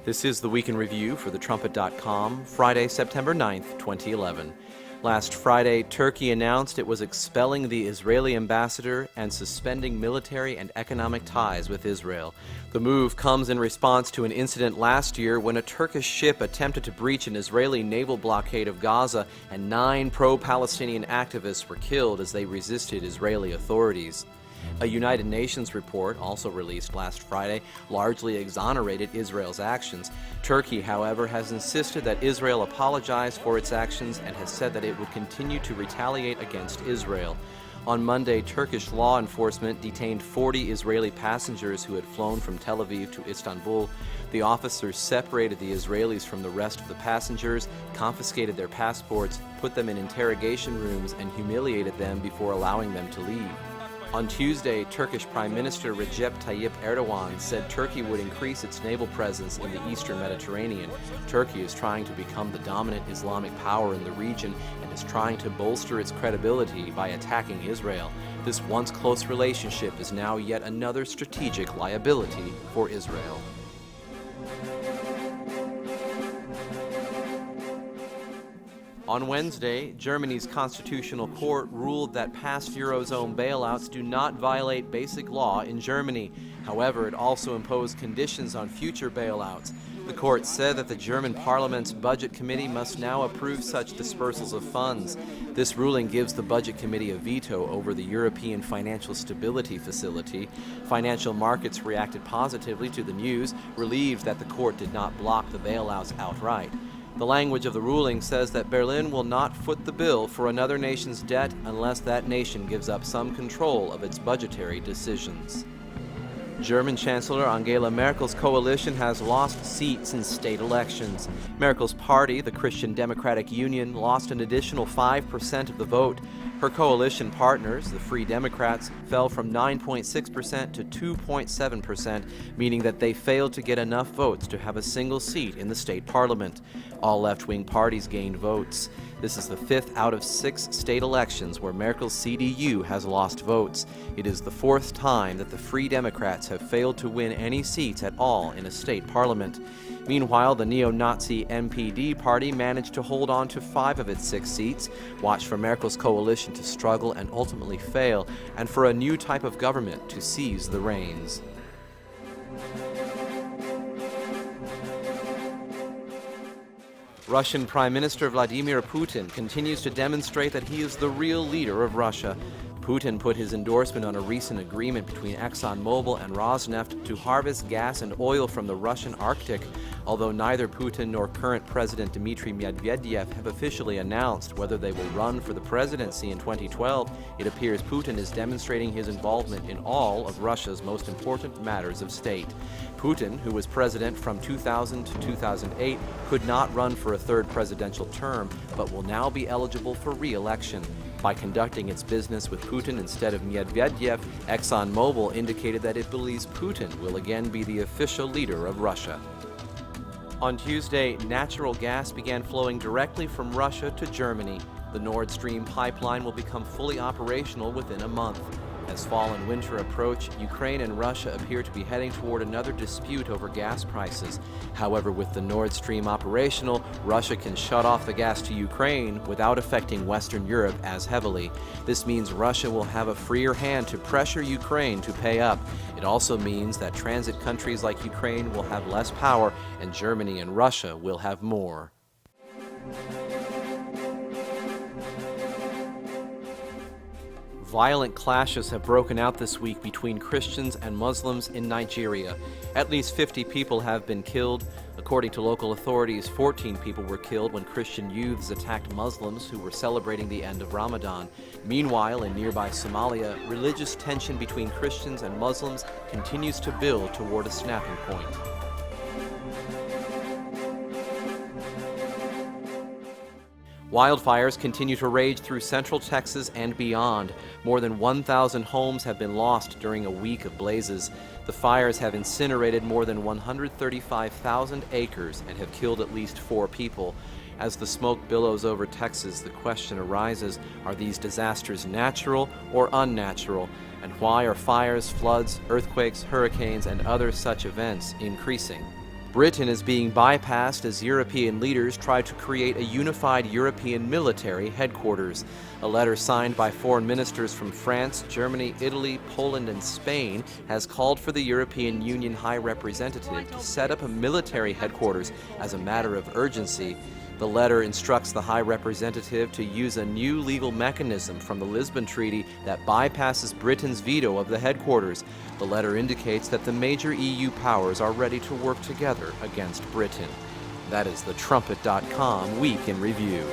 This is the Week in Review for TheTrumpet.com, Friday, September 9th, 2011. Last Friday, Turkey announced it was expelling the Israeli ambassador and suspending military and economic ties with Israel. The move comes in response to an incident last year when a Turkish ship attempted to breach an Israeli naval blockade of Gaza, and 9 pro-Palestinian activists were killed as they resisted Israeli authorities. A United Nations report, also released last Friday, largely exonerated Israel's actions. Turkey, however, has insisted that Israel apologized for its actions and has said that it would continue to retaliate against Israel. On Monday, Turkish law enforcement detained 40 Israeli passengers who had flown from Tel Aviv to Istanbul. The officers separated the Israelis from the rest of the passengers, confiscated their passports, put them in interrogation rooms, and humiliated them before allowing them to leave. On Tuesday, Turkish Prime Minister Recep Tayyip Erdogan said Turkey would increase its naval presence in the eastern Mediterranean. Turkey is trying to become the dominant Islamic power in the region and is trying to bolster its credibility by attacking Israel. This once close relationship is now yet another strategic liability for Israel. On Wednesday, Germany's Constitutional Court ruled that past Eurozone bailouts do not violate basic law in Germany. However, it also imposed conditions on future bailouts. The court said that the German Parliament's Budget Committee must now approve such dispersals of funds. This ruling gives the Budget Committee a veto over the European Financial Stability Facility. Financial markets reacted positively to the news, relieved that the court did not block the bailouts outright. The language of the ruling says that Berlin will not foot the bill for another nation's debt unless that nation gives up some control of its budgetary decisions. German Chancellor Angela Merkel's coalition has lost seats in state elections. Merkel's party, the Christian Democratic Union, lost an additional 5% of the vote. Her coalition partners, the Free Democrats, fell from 9.6% to 2.7%, meaning that they failed to get enough votes to have a single seat in the state parliament. All left-wing parties gained votes. This is the 5th out of 6 state elections where Merkel's CDU has lost votes. It is the 4th time that the Free Democrats have failed to win any seats at all in a state parliament. Meanwhile, the neo-Nazi NPD party managed to hold on to 5 of its 6 seats. Watch for Merkel's coalition to struggle and ultimately fail, and for a new type of government to seize the reins. Russian Prime Minister Vladimir Putin continues to demonstrate that he is the real leader of Russia. Putin put his endorsement on a recent agreement between ExxonMobil and Rosneft to harvest gas and oil from the Russian Arctic. Although neither Putin nor current President Dmitry Medvedev have officially announced whether they will run for the presidency in 2012, it appears Putin is demonstrating his involvement in all of Russia's most important matters of state. Putin, who was president from 2000 to 2008, could not run for a third presidential term, but will now be eligible for re-election. By conducting its business with Putin instead of Medvedev, ExxonMobil indicated that it believes Putin will again be the official leader of Russia. On Tuesday, natural gas began flowing directly from Russia to Germany. The Nord Stream pipeline will become fully operational within a month. As fall and winter approach, Ukraine and Russia appear to be heading toward another dispute over gas prices. However, with the Nord Stream operational, Russia can shut off the gas to Ukraine without affecting Western Europe as heavily. This means Russia will have a freer hand to pressure Ukraine to pay up. It also means that transit countries like Ukraine will have less power, and Germany and Russia will have more. Violent clashes have broken out this week between Christians and Muslims in Nigeria. At least 50 people have been killed. According to local authorities, 14 people were killed when Christian youths attacked Muslims who were celebrating the end of Ramadan. Meanwhile, in nearby Somalia, religious tension between Christians and Muslims continues to build toward a snapping point. Wildfires continue to rage through central Texas and beyond. More than 1,000 homes have been lost during a week of blazes. The fires have incinerated more than 135,000 acres and have killed at least 4 people. As the smoke billows over Texas, the question arises, are these disasters natural or unnatural? And why are fires, floods, earthquakes, hurricanes, and other such events increasing? Britain is being bypassed as European leaders try to create a unified European military headquarters. A letter signed by foreign ministers from France, Germany, Italy, Poland, and Spain has called for the European Union High Representative to set up a military headquarters as a matter of urgency. The letter instructs the High Representative to use a new legal mechanism from the Lisbon Treaty that bypasses Britain's veto of the headquarters. The letter indicates that the major EU powers are ready to work together against Britain. That is the Trumpet.com Week in Review.